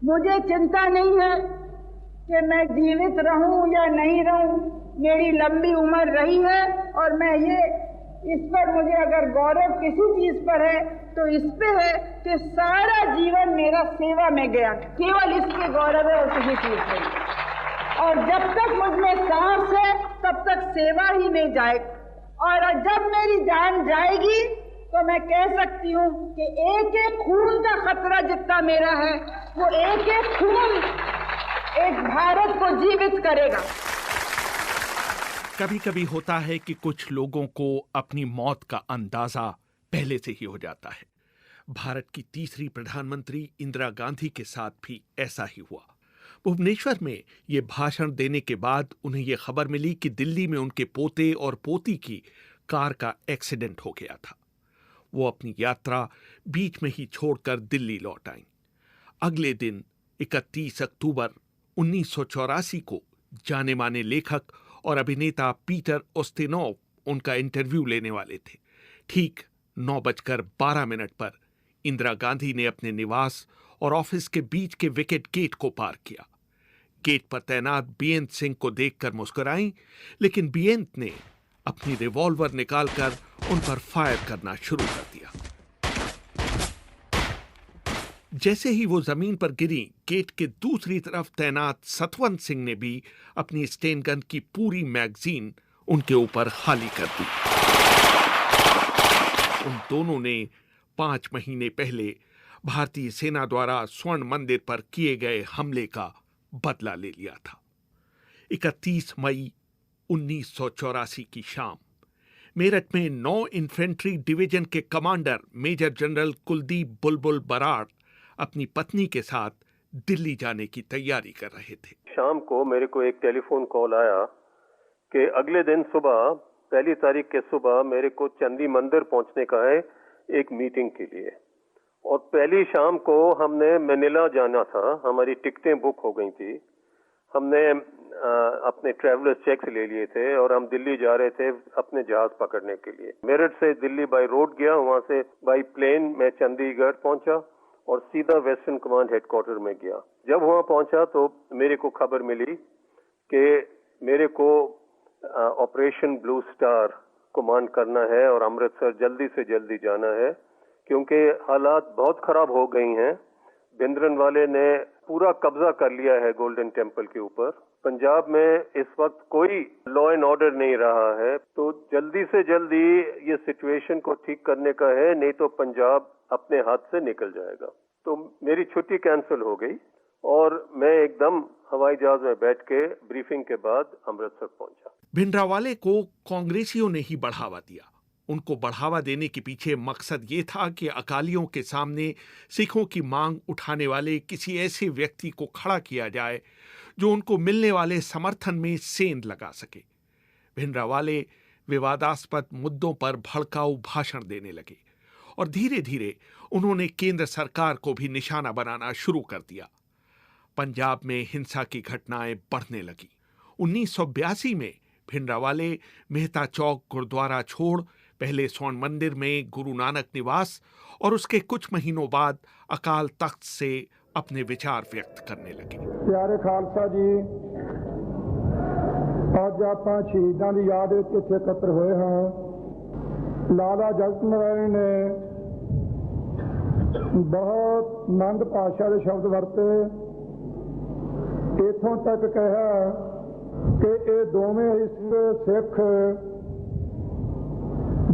मुझे चिंता नहीं है कि मैं जीवित रहूं या नहीं रहूं, मेरी लंबी उम्र रही है और मैं इस पर मुझे अगर गौरव किसी चीज पर है तो इस पे है कि सारा जीवन मेरा सेवा में गया, केवल इस पे गौरव है और किसी चीज पे नहीं। और जब तक मुझमें सांस है तब तक सेवा ही में जाए, और जब मेरी जान जाएगी तो मैं कह सकती हूँ कि एक एक खून का खतरा जितना मेरा है, वो एक एक खून एक भारत को जीवित करेगा। कभी कभी होता है कि कुछ लोगों को अपनी मौत का अंदाजा पहले से ही हो जाता है। भारत की तीसरी प्रधानमंत्री इंदिरा गांधी के साथ भी ऐसा ही हुआ। भुवनेश्वर में ये भाषण देने के बाद उन्हें ये खबर मिली कि दिल्ली में उनके पोते और पोती की कार का एक्सीडेंट हो गया था। वो अपनी यात्रा बीच में ही छोड़कर दिल्ली लौट आईं। अगले दिन 31 अक्टूबर 1984 को जाने माने लेखक और अभिनेता पीटर उस्तिनोव उनका इंटरव्यू लेने वाले थे। ठीक 9:12 पर इंदिरा गांधी ने अपने निवास और ऑफिस के बीच के विकेट गेट को पार किया। गेट पर तैनात बीएन सिंह को देखकर मुस्कुराईं, लेकिन बीएन ने अपनी रिवॉल्वर निकालकर उन पर फायर करना शुरू कर दिया। जैसे ही वो जमीन पर गिरी, गेट के दूसरी तरफ तैनात सतवंत सिंह ने भी अपनी स्टेन गन की पूरी मैगजीन उनके ऊपर खाली कर दी। उन दोनों ने 5 महीने पहले भारतीय सेना द्वारा स्वर्ण मंदिर पर किए गए हमले का बदला ले लिया था। 31 मई 1984 की शाम मेरठ में 9 इन्फेंट्री डिवीजन के कमांडर मेजर जनरल कुलदीप बुलबुल बराड़ अपनी पत्नी के साथ दिल्ली जाने की तैयारी कर रहे थे। शाम को मेरे को एक टेलीफोन कॉल आया कि अगले दिन सुबह 1 तारीख के सुबह मेरे को चंदी मंदिर पहुंचने का है एक मीटिंग के लिए, और पहली शाम को हमने मैनिला जाना था। हमारी टिकटें बुक हो गई थी, हमने अपने ट्रैवलर्स चेक्स ले लिए थे और हम दिल्ली जा रहे थे अपने जहाज पकड़ने के लिए। मेरठ से दिल्ली बाय रोड गया, वहां से बाय प्लेन मैं चंडीगढ़ पहुंचा और सीधा वेस्टर्न कमांड हेडक्वार्टर में गया। जब वहां पहुंचा तो मेरे को खबर मिली कि मेरे को ऑपरेशन ब्लू स्टार कमांड करना है और अमृतसर जल्दी से जल्दी जाना है, क्योंकि हालात बहुत खराब हो गई हैं। भिंद्रनवाले ने पूरा कब्जा कर लिया है गोल्डन टेम्पल के ऊपर। पंजाब में इस वक्त कोई लॉ एंड ऑर्डर नहीं रहा है, तो जल्दी से जल्दी ये सिचुएशन को ठीक करने का है, नहीं तो पंजाब अपने हाथ से निकल जाएगा। तो मेरी छुट्टी कैंसिल हो गई और मैं एकदम हवाई जहाज में बैठ के ब्रीफिंग के बाद अमृतसर पहुंचा। भिंडरावाले को कांग्रेसियों ने ही बढ़ावा दिया। उनको बढ़ावा देने के पीछे मकसद ये था कि अकालियों के सामने सिखों की मांग उठाने वाले किसी ऐसे व्यक्ति को खड़ा किया जाए जो उनको मिलने वाले समर्थन में सेंध लगा सके। भिंडरावाले विवादास्पद मुद्दों पर भड़काऊ भाषण देने लगे और धीरे धीरे उन्होंने केंद्र सरकार को भी निशाना बनाना शुरू कर दिया। पंजाब में हिंसा की घटनाएं बढ़ने लगी। 1982 में भिंडरावाले मेहता चौक गुरुद्वारा छोड़ पहले स्वर्ण मंदिर में गुरु नानक निवास और उसके कुछ महीनों बाद अकाल तख्त से अपने विचार व्यक्त करने लगे। प्यारे खालसा जी, आज ਆਪਾਂ ਸ਼ਹੀਦਾਂ ਦੀ ਯਾਦ ਵਿੱਚ ਇੱਥੇ ਇਕੱਤਰ ਹੋਏ ਹਾਂ। ਲਾਲਾ ਜਗਤ ਨਾਰਾਇਣ ਨੇ ਬਹੁਤ ਮੰਦਭਾਸ਼ਾ ਦੇ ਸ਼ਬਦ ਵਰਤੇ, ਇੱਥੋਂ ਤੱਕ ਕਿਹਾ ਕਿ ਇਹ ਦੋਵੇਂ ਸਿੱਖ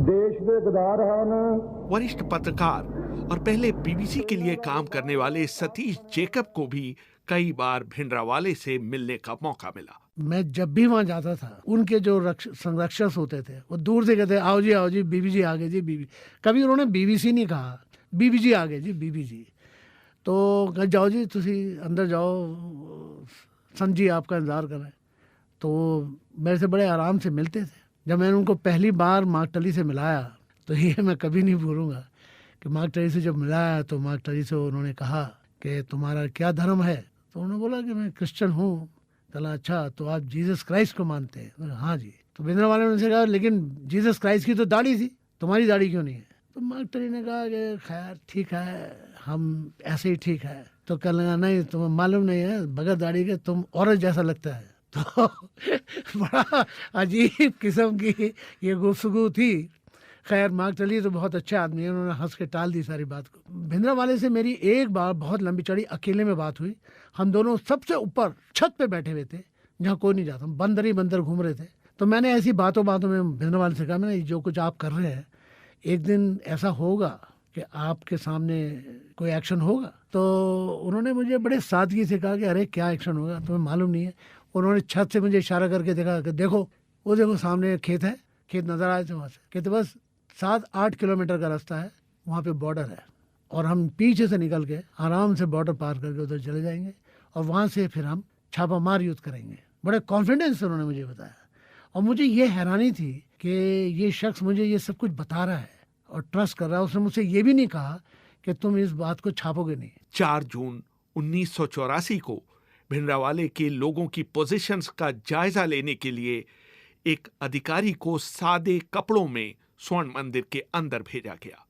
देश के गद्दार हैं। वरिष्ठ पत्रकार और पहले बीबीसी के लिए काम करने वाले सतीश जेकब को भी कई बार भिंडरावाले से मिलने का मौका मिला। मैं जब भी वहां जाता था, उनके जो संरक्षक होते थे वो दूर से कहते आओ जी बीबीजी आ गए जी बीबी। कभी उन्होंने बीबीसी नहीं कहा, बीबीजी आ गए जी बीबीजी। तो जाओ जी तुसी अंदर जाओ, संत जी आपका इंतजार कर रहे हैं। तो मेरे से बड़े आराम से मिलते थे। जब मैंने उनको पहली बार मार्कटली से मिलाया तो ये मैं कभी नहीं भूलूंगा कि मार्कटली से जब मिलाया तो मार्कटली से उन्होंने कहा कि तुम्हारा क्या धर्म है? तो उन्होंने बोला कि मैं क्रिश्चियन हूँ। चला अच्छा, तो आप जीसस क्राइस्ट को मानते हैं? बोला हाँ जी। तो भिंडरावाले ने उनसे कहा लेकिन जीसस क्राइस्ट की तो दाढ़ी थी, तुम्हारी दाढ़ी क्यों नहीं है? तो मार्कटली ने कहा कि खैर ठीक है, हम ऐसे ही ठीक है। तो कहने लगा नहीं तुम्हें मालूम नहीं है, बगैर दाढ़ी के तुम औरत जैसा लगता है। तो बड़ा अजीब किस्म की ये गुफ्तगू थी। खैर मार्क टली तो बहुत अच्छे आदमी है, उन्होंने हंस के टाल दी सारी बात को। भिंद्रावाले से मेरी एक बार बहुत लंबी चौड़ी अकेले में बात हुई। हम दोनों सबसे ऊपर छत पे बैठे हुए थे जहाँ कोई नहीं जाता, बंदर ही बंदर घूम रहे थे। तो मैंने ऐसी बातों बातों में भिंद्रावाले से कहा, मैंने जो कुछ आप कर रहे हैं एक दिन ऐसा होगा कि आपके सामने कोई एक्शन होगा। तो उन्होंने मुझे बड़े सादगी से कहा कि अरे क्या एक्शन होगा, तुम्हें मालूम नहीं है। उन्होंने छत से मुझे इशारा करके देखा कि देखो वो देखो सामने खेत है, खेत नज़र आए थे वहाँ से। कहते बस 7-8 किलोमीटर का रास्ता है, वहाँ पे बॉर्डर है और हम पीछे से निकल के आराम से बॉर्डर पार करके उधर चले जाएंगे और वहाँ से फिर हम छापामार युद्ध करेंगे। बड़े कॉन्फिडेंस से उन्होंने मुझे बताया और मुझे ये हैरानी थी कि ये शख्स मुझे ये सब कुछ बता रहा है और ट्रस्ट कर रहा है। उसने मुझसे ये भी नहीं कहा कि तुम इस बात को छापोगे नहीं। 4 जून 1984 को भिंडरावाले के लोगों की पोजीशंस का जायजा लेने के लिए एक अधिकारी को सादे कपड़ों में स्वर्ण मंदिर के अंदर भेजा गया।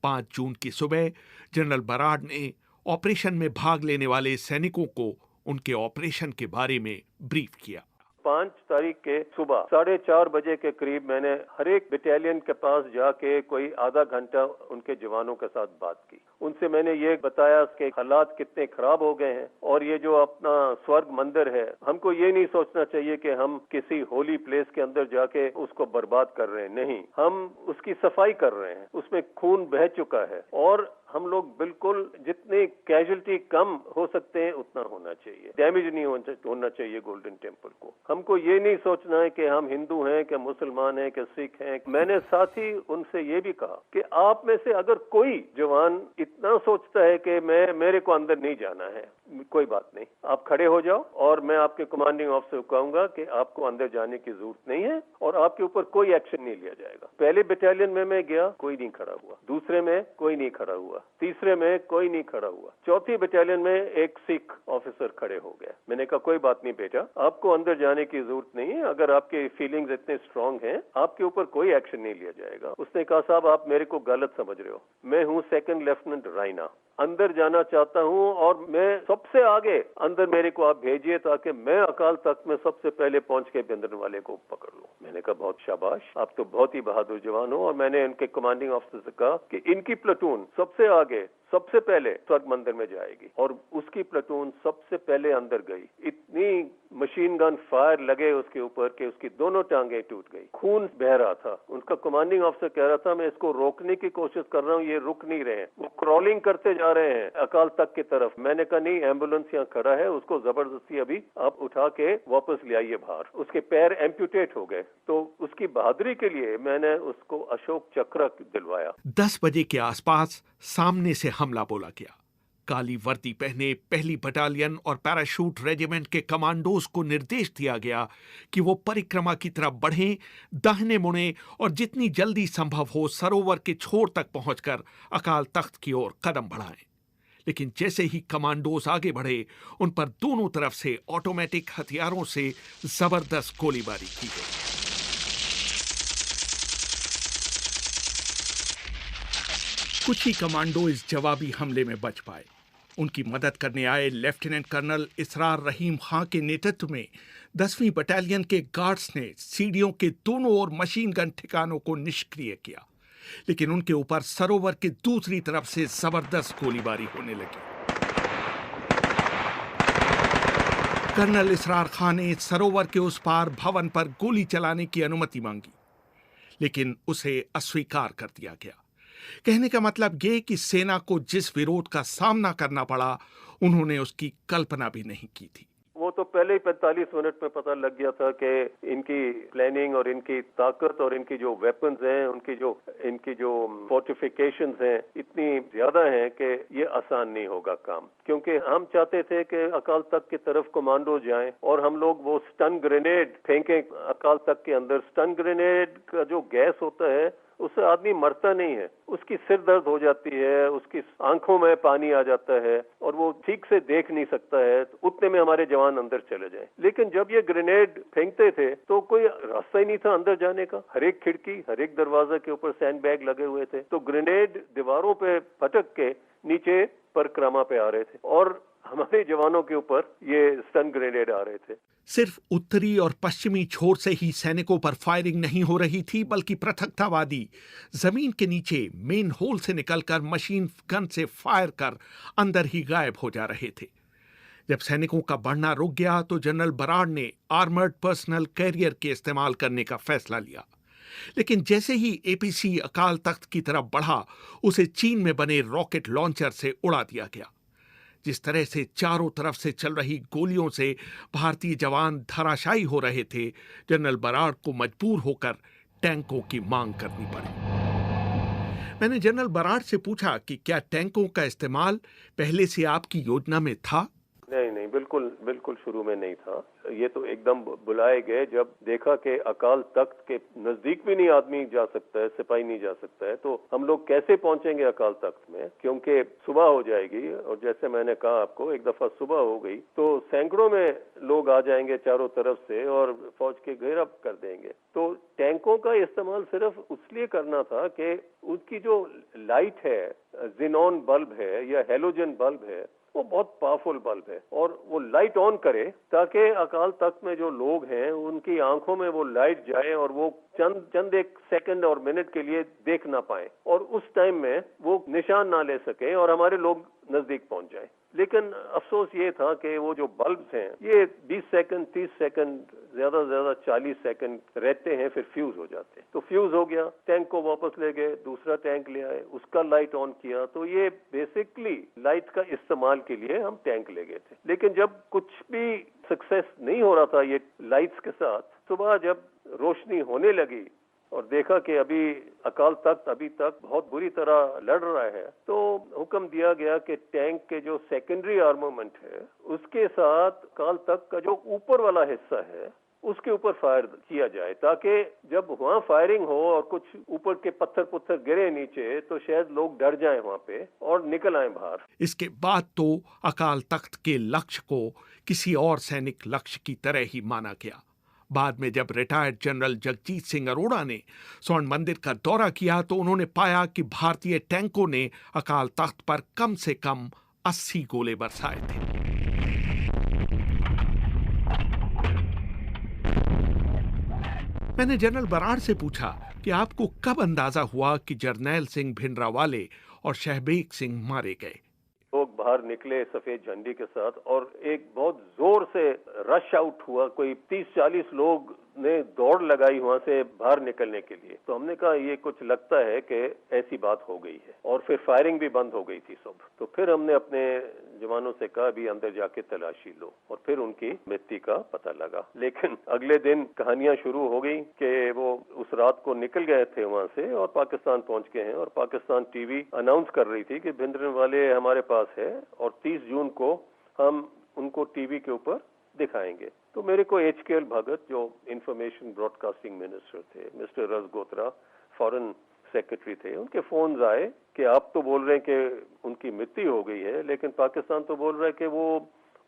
5 जून की सुबह जनरल बराड ने ऑपरेशन में भाग लेने वाले सैनिकों को उनके ऑपरेशन के बारे में ब्रीफ किया। 5 तारीख के सुबह 4:30 बजे के करीब मैंने हर एक बटालियन के पास जाके कोई आधा घंटा उनके जवानों के साथ बात की। उनसे मैंने ये बताया कि हालात कितने खराब हो गए हैं और ये जो अपना स्वर्ग मंदिर है, हमको ये नहीं सोचना चाहिए कि हम किसी होली प्लेस के अंदर जाके उसको बर्बाद कर रहे हैं। नहीं, हम उसकी सफाई कर रहे हैं। उसमें खून बह चुका है और हम लोग बिल्कुल जितनी कैजुअलिटी कम हो सकते हैं उतना होना चाहिए। डैमेज नहीं होना चाहिए गोल्डन टेम्पल को। हमको ये नहीं सोचना है कि हम हिंदू हैं कि मुसलमान हैं कि सिख हैं। मैंने साथ ही उनसे ये भी कहा कि आप में से अगर कोई जवान इतना सोचता है कि मेरे को अंदर नहीं जाना है, कोई बात नहीं, आप खड़े हो जाओ और मैं आपके कमांडिंग ऑफिसर को कहूंगा कि आपको अंदर जाने की जरूरत नहीं है और आपके ऊपर कोई एक्शन नहीं लिया जाएगा। पहले बटालियन में मैं गया, कोई नहीं खड़ा हुआ। दूसरे में कोई नहीं खड़ा हुआ। तीसरे में कोई नहीं खड़ा हुआ। चौथी बटालियन में एक सिख ऑफिसर खड़े हो गया। मैंने कहा कोई बात नहीं बेटा, आपको अंदर जाने की जरूरत नहीं है। अगर आपके फीलिंग्स इतने स्ट्रांग हैं, आपके ऊपर कोई एक्शन नहीं लिया जाएगा। उसने कहा साहब आप मेरे को गलत समझ रहे हो, मैं हूँ 2nd लेफ्टिनेंट रायना, अंदर जाना चाहता हूँ और मैं सबसे आगे अंदर मेरे को आप भेजिए ताकि मैं अकाल तख्त में सबसे पहले पहुंच के भिंद्रनवाले को पकड़ लूं। मैंने कहा बहुत शाबाश, आप तो बहुत ही बहादुर जवान हो। और मैंने उनके कमांडिंग ऑफिसर से कहा कि इनकी प्लाटून सबसे आगे सबसे पहले स्वर्ग मंदिर में जाएगी और उसकी प्लाटून सबसे पहले अंदर गई। इतनी मशीन गन फायर लगे उसके ऊपर कि उसकी दोनों टांगे टूट गई, खून बह रहा था। उनका कमांडिंग ऑफिसर कह रहा था मैं इसको रोकने की कोशिश कर रहा हूँ, ये रुक नहीं रहे हैं, वो क्रॉलिंग करते जा रहे हैं अकाल तख्त की तरफ। मैंने कहा नहीं, एम्बुलेंस यहाँ खड़ा है, उसको जबरदस्ती अभी आप उठा के वापस ले आइए बाहर। उसके पैर एम्प्यूटेट हो गए, तो उसकी बहादुरी के लिए मैंने उसको अशोक चक्र दिलवाया। 10 बजे के आसपास सामने से हमला बोला गया। काली वर्दी पहने पहली बटालियन और पैराशूट रेजिमेंट के कमांडोज को निर्देश दिया गया कि वो परिक्रमा की तरफ बढ़ें, दाहिने मुड़ें और जितनी जल्दी संभव हो सरोवर के छोर तक पहुंचकर अकाल तख्त की ओर कदम बढ़ाएं। लेकिन जैसे ही कमांडोज आगे बढ़े, उन पर दोनों तरफ से ऑटोमेटिक हथियारों से जबरदस्त गोलीबारी की गई। कुछ ही कमांडो इस जवाबी हमले में बच पाए। उनकी मदद करने आए लेफ्टिनेंट कर्नल इसरार रहीम खां के नेतृत्व में 10वीं बटालियन के गार्ड्स ने सीढ़ियों के दोनों ओर मशीन गन ठिकानों को निष्क्रिय किया, लेकिन उनके ऊपर सरोवर के दूसरी तरफ से जबरदस्त गोलीबारी होने लगी। कर्नल इसरार खां ने सरोवर के उस पार भवन पर गोली चलाने की अनुमति मांगी, लेकिन उसे अस्वीकार कर दिया गया। कहने का मतलब ये कि सेना को जिस विरोध का सामना करना पड़ा, उन्होंने उसकी कल्पना भी नहीं की थी। वो तो पहले ही 45 मिनट में पता लग गया था कि इनकी प्लानिंग और इनकी ताकत और इनकी जो वेपन्स हैं, इनकी जो फोर्टिफिकेशंस हैं, इतनी ज्यादा हैं कि ये आसान नहीं होगा काम। क्योंकि हम चाहते थे कि अकाल तख्त की तरफ कमांडो जाएं और हम लोग वो स्टन ग्रेनेड फेंकें अकाल तख्त के अंदर। स्टन ग्रेनेड का जो गैस होता है उससे आदमी मरता नहीं है, उसकी सिर दर्द हो जाती है, उसकी आंखों में पानी आ जाता है और वो ठीक से देख नहीं सकता है, तो उतने में हमारे जवान अंदर चले जाए। लेकिन जब ये ग्रेनेड फेंकते थे तो कोई रास्ता ही नहीं था अंदर जाने का, हर एक खिड़की, हर एक दरवाजा के ऊपर सैंड बैग लगे हुए थे, तो ग्रेनेड दीवारों पे फटक के नीचे परिक्रमा पे आ रहे थे और हमारे जवानों के ऊपर ये स्टन ग्रेनेड आ रहे थे। सिर्फ उत्तरी और पश्चिमी छोर से ही सैनिकों पर फायरिंग नहीं हो रही थी, बल्कि पृथकतावादी जमीन के नीचे मेन होल से निकलकर मशीन गन से फायर कर अंदर ही गायब हो जा रहे थे। जब सैनिकों का बढ़ना रुक गया तो जनरल बराड़ ने आर्मर्ड पर्सनल कैरियर के इस्तेमाल करने का फैसला लिया। लेकिन जैसे ही एपीसी अकाल तख्त की तरफ बढ़ा, उसे चीन में बने रॉकेट लॉन्चर से उड़ा दिया गया। जिस तरह से चारों तरफ से चल रही गोलियों से भारतीय जवान धराशायी हो रहे थे, जनरल बराड़ को मजबूर होकर टैंकों की मांग करनी पड़ी। मैंने जनरल बराड़ से पूछा कि क्या टैंकों का इस्तेमाल पहले से आपकी योजना में था? नहीं, बिल्कुल शुरू में नहीं था। ये तो एकदम बुलाए गए जब देखा कि अकाल तख्त के नजदीक भी नहीं आदमी जा सकता है, सिपाही नहीं जा सकता है, तो हम लोग कैसे पहुंचेंगे अकाल तख्त में, क्योंकि सुबह हो जाएगी और जैसे मैंने कहा आपको, एक दफा सुबह हो गई तो सैकड़ों में लोग आ जाएंगे चारों तरफ से और फौज के घेराव कर देंगे। तो टैंकों का इस्तेमाल सिर्फ इसलिए करना था कि उसकी जो लाइट है, जिनॉन बल्ब है या हेलोजन बल्ब है, वो बहुत पावरफुल बल्ब है और वो लाइट ऑन करे ताकि अकाल तख्त में जो लोग हैं उनकी आंखों में वो लाइट जाए और वो चंद एक सेकंड और मिनट के लिए देख ना पाए और उस टाइम में वो निशान ना ले सके और हमारे लोग नजदीक पहुंच जाए। लेकिन अफसोस ये था कि वो जो बल्ब्स हैं ये 20 सेकंड, 30 सेकंड, ज्यादा से ज्यादा 40 सेकंड रहते हैं, फिर फ्यूज हो जाते हैं। तो फ्यूज हो गया, टैंक को वापस ले गए, दूसरा टैंक ले आए, उसका लाइट ऑन किया, तो ये बेसिकली लाइट का इस्तेमाल के लिए हम टैंक ले गए थे। लेकिन जब कुछ भी सक्सेस नहीं हो रहा था ये लाइट्स के साथ, सुबह जब रोशनी होने लगी और देखा कि अभी अकाल तख्त अभी तक बहुत बुरी तरह लड़ रहा है, तो हुक्म दिया गया कि टैंक के जो सेकेंडरी आर्मामेंट है उसके साथ अकाल तख्त का जो ऊपर वाला हिस्सा है उसके ऊपर फायर किया जाए, ताकि जब वहाँ फायरिंग हो और कुछ ऊपर के पत्थर गिरे नीचे तो शायद लोग डर जाएं वहाँ पे और निकल आए बाहर। इसके बाद तो अकाल तख्त के लक्ष्य को किसी और सैनिक लक्ष्य की तरह ही माना गया। बाद में जब रिटायर्ड जनरल जगजीत सिंह अरोड़ा ने स्वर्ण मंदिर का दौरा किया तो उन्होंने पाया कि भारतीय टैंकों ने अकाल तख्त पर कम से कम 80 गोले बरसाए थे। मैंने जनरल बराड़ से पूछा कि आपको कब अंदाजा हुआ कि जरनैल सिंह भिंडरावाले और शहबेग सिंह मारे गए? लोग बाहर निकले सफेद झंडी के साथ और एक बहुत जोर से रश आउट हुआ, कोई 30-40 लोग ने दौड़ लगाई वहां से बाहर निकलने के लिए। तो हमने कहा ये कुछ लगता है कि ऐसी बात हो गई है और फिर फायरिंग भी बंद हो गई थी सब। तो फिर हमने अपने जवानों से कहा अभी अंदर जाके तलाशी लो और फिर उनकी मृत्यु का पता लगा। लेकिन अगले दिन कहानियां शुरू हो गई कि वो उस रात को निकल गए थे वहां से और पाकिस्तान पहुंच गए हैं और पाकिस्तान टीवी अनाउंस कर रही थी कि भिंडरावाले हमारे पास है और 30 जून को हम उनको टीवी के ऊपर दिखाएंगे। तो मेरे को HKL भगत जो इंफॉर्मेशन ब्रॉडकास्टिंग मिनिस्टर थे, मिस्टर रस गोत्रा फॉरेन सेक्रेटरी थे, उनके फोन आए कि आप तो बोल रहे हैं कि उनकी मृत्यु हो गई है, लेकिन पाकिस्तान तो बोल रहा है कि वो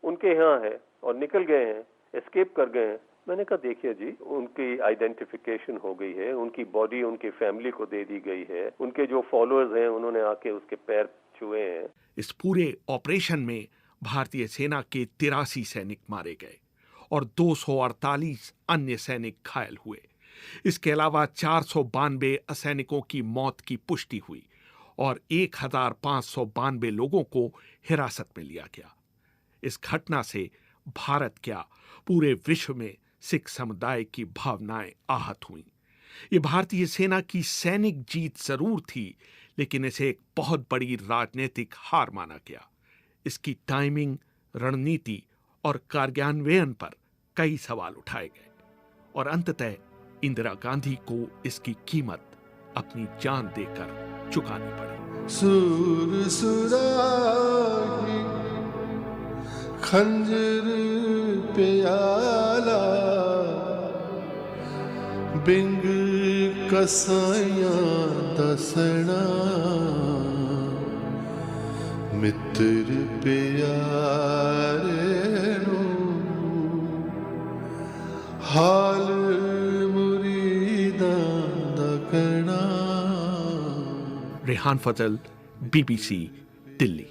उनके यहाँ है और निकल गए हैं, एस्केप कर गए हैं। मैंने कहा देखिए जी, उनकी आइडेंटिफिकेशन हो गई है, उनकी बॉडी उनकी फैमिली को दे दी गई है, उनके जो फॉलोअर्स हैं उन्होंने आके उसके पैर छुए हैं। इस पूरे ऑपरेशन में भारतीय सेना के 83 सैनिक मारे गए और 248 अन्य सैनिक घायल हुए। इसके अलावा 492 असैनिकों की मौत की पुष्टि हुई और 1592 लोगों को हिरासत में लिया गया। इस घटना से भारत क्या पूरे विश्व में सिख समुदाय की भावनाएं आहत हुईं। ये भारतीय सेना की सैनिक जीत जरूर थी, लेकिन इसे एक बहुत बड़ी राजनीतिक हार माना गया। इसकी टाइमिंग, रणनीति और कार्यान्वयन पर कई सवाल उठाए गए और अंततः इंदिरा गांधी को इसकी कीमत अपनी जान देकर चुकानी पड़ी। सुर सुराही खंजर प्याला बिंग कसाइयां दसना मित्र प्यारे नू हाल मुरीदां दा कहना। रेहान फजल, BBC, दिल्ली।